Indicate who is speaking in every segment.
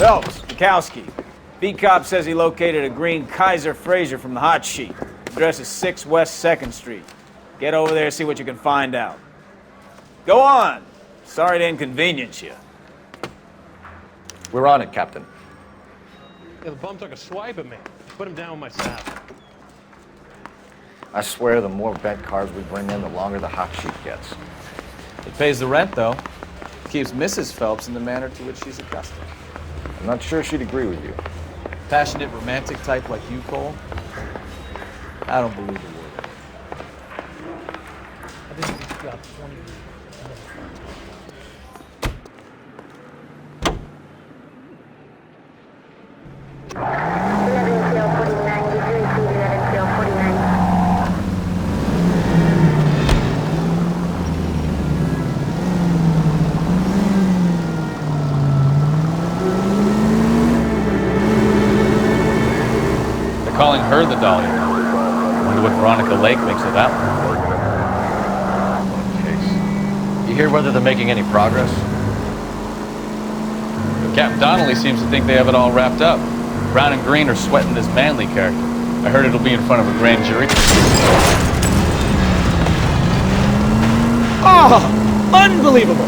Speaker 1: Phelps, Bukowski. B-Cop says he located a green Kaiser Fraser from the hot sheet. Address is 6 West 2nd Street. Get over there, see what you can find out. Go on! Sorry to inconvenience you.
Speaker 2: We're on it, Captain.
Speaker 3: Yeah, the bum took a swipe at me. Put him down with my saddle.
Speaker 2: I swear the more bent cars we bring in, the longer the hot sheet gets.
Speaker 1: It pays the rent, though. Keeps Mrs. Phelps in the manner to which she's accustomed.
Speaker 2: I'm not sure she'd agree with you.
Speaker 1: Passionate, romantic type like you, Cole? I don't believe a word.
Speaker 4: I think he's got 20.
Speaker 1: Calling her the Dahlia. Wonder what Veronica Lake thinks of that one.
Speaker 2: Case. You hear whether they're making any progress?
Speaker 1: Captain Donnelly seems to think they have it all wrapped up. Brown and Green are sweating this Manley character. I heard it'll be in front of a grand jury. Oh! Unbelievable!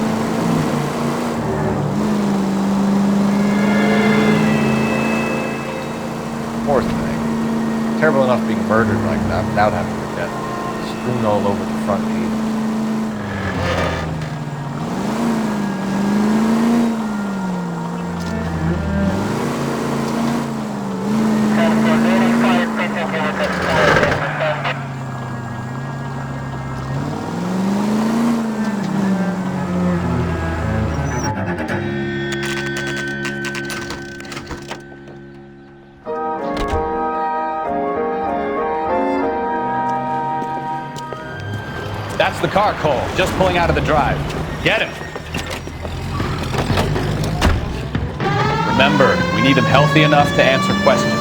Speaker 2: Poor thing. Terrible enough being murdered like that without having her death strewn all over the front page.
Speaker 1: That's the car, Cole. Just pulling out of the drive. Get him. Remember, we need him healthy enough to answer questions.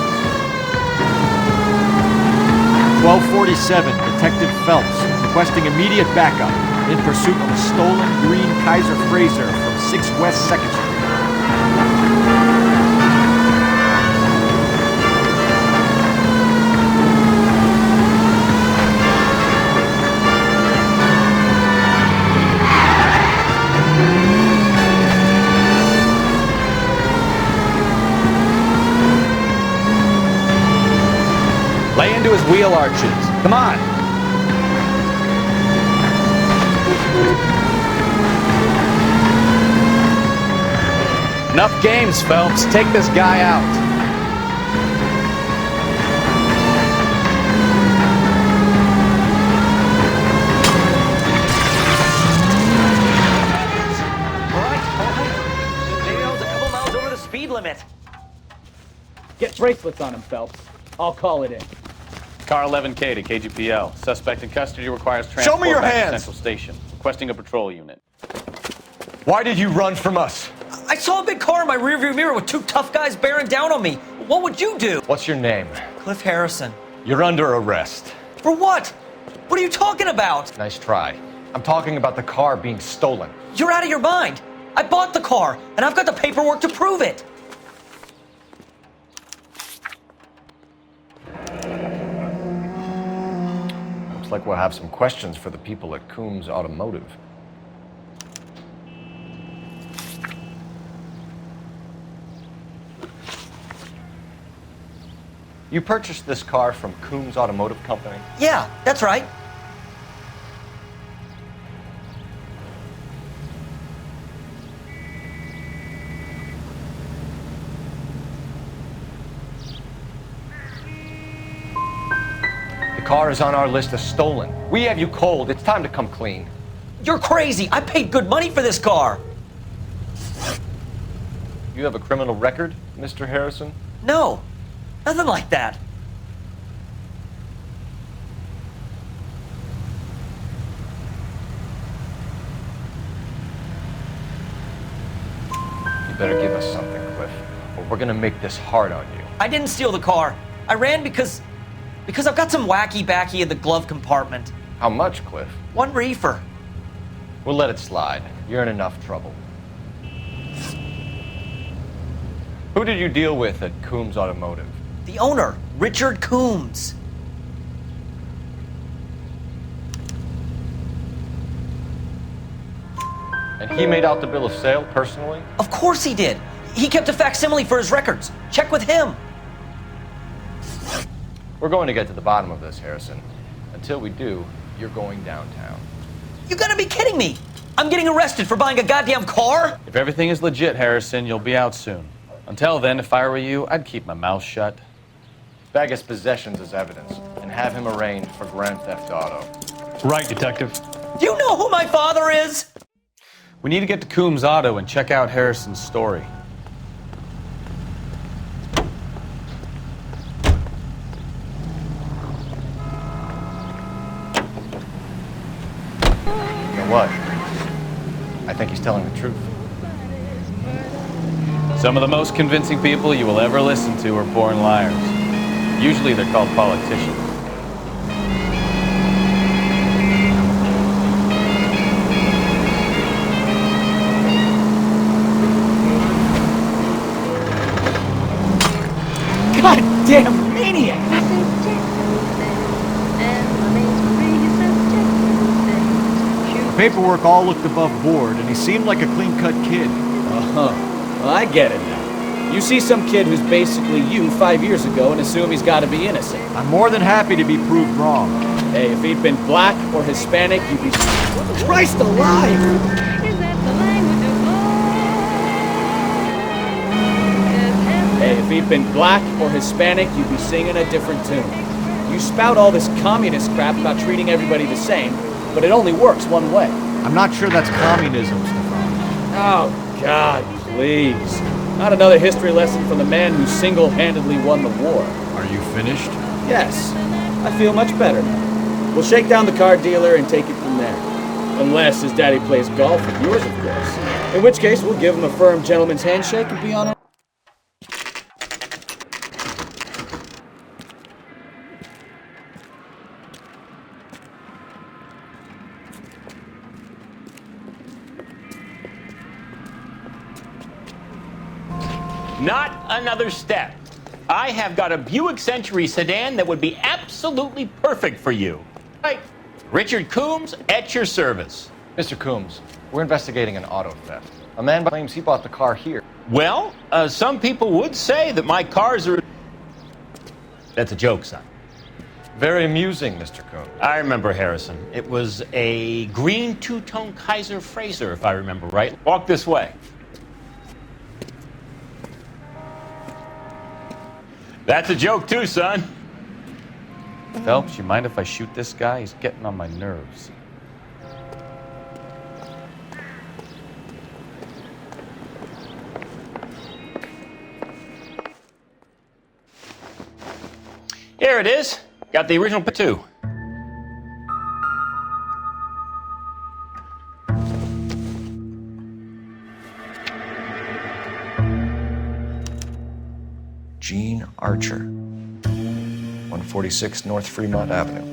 Speaker 5: 1247, Detective Phelps, requesting immediate backup in pursuit of a stolen green Kaiser Fraser from 6 West 2nd Street.
Speaker 1: Lay into his wheel arches. Come on. Enough games, Phelps. Take this guy out.
Speaker 6: All right. Maybe I was a couple miles over the speed limit.
Speaker 7: Get bracelets on him, Phelps. I'll call it in.
Speaker 1: Car 11K to KGPL. Suspect in custody requires
Speaker 8: Show
Speaker 1: transport
Speaker 8: me your
Speaker 1: back to
Speaker 8: hands.
Speaker 1: Central Station. Requesting a patrol unit.
Speaker 8: Why did you run from us?
Speaker 6: I saw a big car in my rearview mirror with two tough guys bearing down on me. What would you do?
Speaker 8: What's your name?
Speaker 6: Cliff Harrison.
Speaker 8: You're under arrest.
Speaker 6: For what? What are you talking about?
Speaker 8: Nice try. I'm talking about the car being stolen.
Speaker 6: You're out of your mind. I bought the car, and I've got the paperwork to prove it.
Speaker 2: Looks like we'll have some questions for the people at Coombs Automotive. You purchased this car from Coombs Automotive Company?
Speaker 6: Yeah, that's right.
Speaker 8: The car is on our list as stolen. We have you cold. It's time to come clean.
Speaker 6: You're crazy. I paid good money for this car.
Speaker 8: You have a criminal record, Mr. Harrison?
Speaker 6: No, nothing like that.
Speaker 8: You better give us something, Cliff, or we're gonna make this hard on you.
Speaker 6: I didn't steal the car. I ran because I've got some wacky backy in the glove compartment.
Speaker 8: How much, Cliff?
Speaker 6: 1 reefer.
Speaker 8: We'll let it slide. You're in enough trouble. Who did you deal with at Coombs Automotive?
Speaker 6: The owner, Richard Coombs.
Speaker 8: And he made out the bill of sale personally?
Speaker 6: Of course he did. He kept a facsimile for his records. Check with him.
Speaker 8: We're going to get to the bottom of this, Harrison. Until we do, you're going downtown.
Speaker 6: You gotta be kidding me. I'm getting arrested for buying a goddamn car?
Speaker 4: If everything is legit, Harrison, you'll be out soon. Until then, if I were you, I'd keep my mouth shut.
Speaker 8: Bag his possessions as evidence and have him arraigned for Grand Theft Auto.
Speaker 3: Right, Detective.
Speaker 6: Do you know who my father is?
Speaker 4: We need to get to Coombs Auto and check out Harrison's story.
Speaker 8: You know what? I think he's telling the truth.
Speaker 4: Some of the most convincing people you will ever listen to are born liars. Usually they're called politicians.
Speaker 7: Goddamn maniac!
Speaker 5: The paperwork all looked above board, and he seemed like a clean-cut kid.
Speaker 7: Well, I get it now. You see some kid who's basically you 5 years ago and assume he's got to be innocent.
Speaker 5: I'm more than happy to be proved wrong.
Speaker 7: Hey, if he'd been black or Hispanic, you'd be... Christ alive! Hey, if he'd been black or Hispanic, you'd be singing a different tune. You spout all this communist crap about treating everybody the same, but it only works one way.
Speaker 5: I'm not sure that's communism, Stefan.
Speaker 7: Oh, God, please. Not another history lesson from the man who single-handedly won the war.
Speaker 5: Are you finished?
Speaker 7: Yes, I feel much better now. We'll shake down the car dealer and take it from there. Unless his daddy plays golf with yours, of course. In which case, we'll give him a firm gentleman's handshake and be on our...
Speaker 9: Not another step. I have got a Buick Century sedan that would be absolutely perfect for you. Right. Richard Coombs at your service.
Speaker 8: Mr. Coombs, we're investigating an auto theft. A man claims he bought the car here.
Speaker 9: Well, some people would say that my cars are... That's a joke, son.
Speaker 8: Very amusing, Mr. Coombs.
Speaker 9: I remember, Harrison. It was a green two-tone Kaiser Frazer, if I remember right. Walk this way. That's a joke too, son.
Speaker 4: Phelps, you mind if I shoot this guy? He's getting on my nerves.
Speaker 9: Here it is. Got the original too.
Speaker 2: Gene Archer, 146 North Fremont Avenue.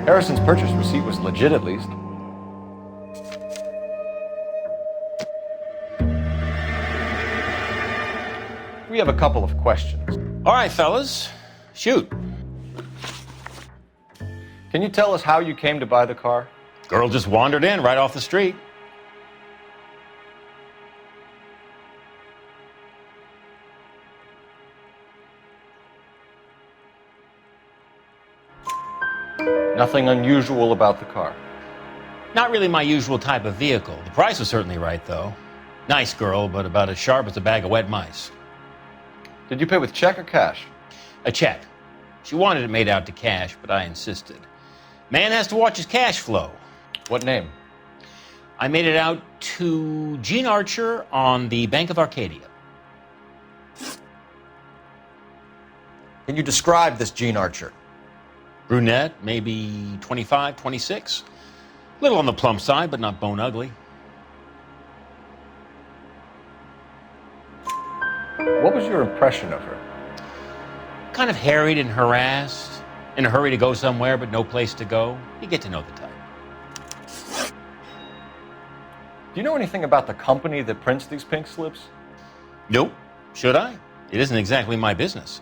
Speaker 8: Harrison's purchase receipt was legit, at least. We have a couple of questions.
Speaker 9: All right, fellas. Shoot.
Speaker 8: Can you tell us how you came to buy the car?
Speaker 9: Girl just wandered in right off the street.
Speaker 8: Nothing unusual about the car.
Speaker 9: Not really my usual type of vehicle. The price was certainly right, though. Nice girl, but about as sharp as a bag of wet mice.
Speaker 8: Did you pay with check or cash?
Speaker 9: A check. She wanted it made out to cash, but I insisted. Man has to watch his cash flow.
Speaker 8: What name?
Speaker 9: I made it out to Gene Archer on the Bank of Arcadia.
Speaker 2: Can you describe this Gene Archer?
Speaker 9: Brunette, maybe 25, 26. Little on the plump side, but not bone ugly.
Speaker 2: What was your impression of her?
Speaker 9: Kind of harried and harassed, in a hurry to go somewhere, but no place to go. You get to know the type.
Speaker 2: Do you know anything about the company that prints these pink slips?
Speaker 9: Nope. Should I? It isn't exactly my business.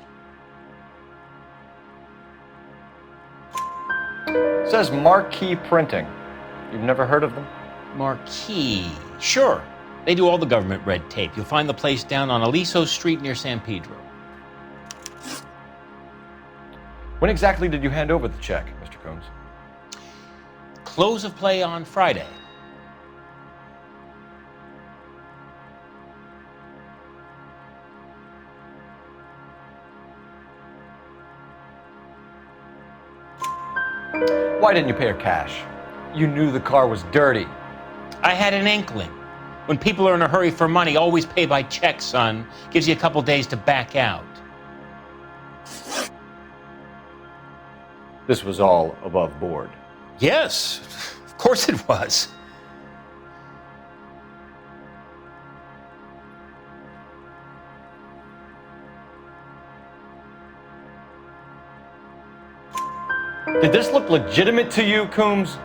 Speaker 2: It says Marquee Printing. You've never heard of them?
Speaker 9: Marquee. Sure. They do all the government red tape. You'll find the place down on Aliso Street near San Pedro.
Speaker 2: When exactly did you hand over the check, Mr. Coombs?
Speaker 9: Close of play on Friday.
Speaker 2: Why didn't you pay her cash? You knew the car was dirty.
Speaker 9: I had an inkling. When people are in a hurry for money, always pay by check, son. Gives you a couple days to back out.
Speaker 2: This was all above board.
Speaker 9: Yes, of course it was.
Speaker 2: Did this look legitimate to you, Coombs?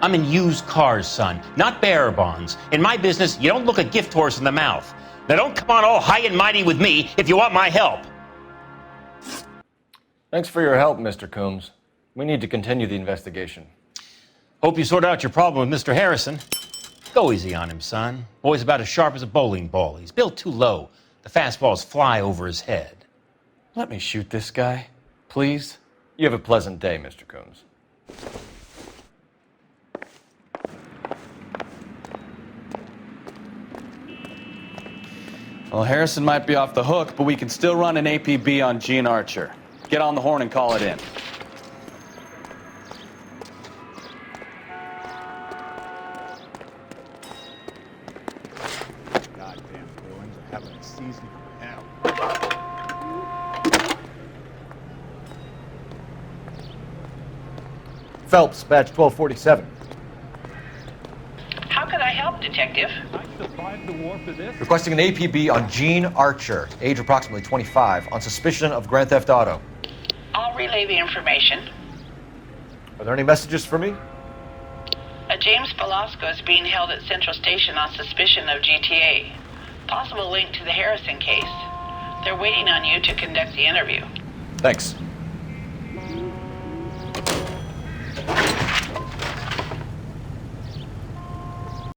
Speaker 9: I'm in used cars, son, not bearer bonds. In my business, you don't look a gift horse in the mouth. Now don't come on all high and mighty with me if you want my help.
Speaker 2: Thanks for your help, Mr. Coombs. We need to continue the investigation.
Speaker 9: Hope you sort out your problem with Mr. Harrison. Go easy on him, son. Boy's about as sharp as a bowling ball. He's built too low. The fastballs fly over his head.
Speaker 2: Let me shoot this guy, please. You have a pleasant day, Mr. Coombs.
Speaker 10: Well, Harrison might be off the hook, but we can still run an APB on Gene Archer. Get on the horn and call it in.
Speaker 11: Goddamn Bruins are having a season for hell.
Speaker 5: Phelps, badge 1247.
Speaker 12: How can I help, Detective?
Speaker 3: I survived the war for this.
Speaker 8: Requesting an APB on Gene Archer, age approximately 25, on suspicion of grand theft auto.
Speaker 12: I'll relay the information.
Speaker 5: Are there any messages for me?
Speaker 12: A James Velasco is being held at Central Station on suspicion of GTA. Possible link to the Harrison case. They're waiting on you to conduct the interview.
Speaker 5: Thanks.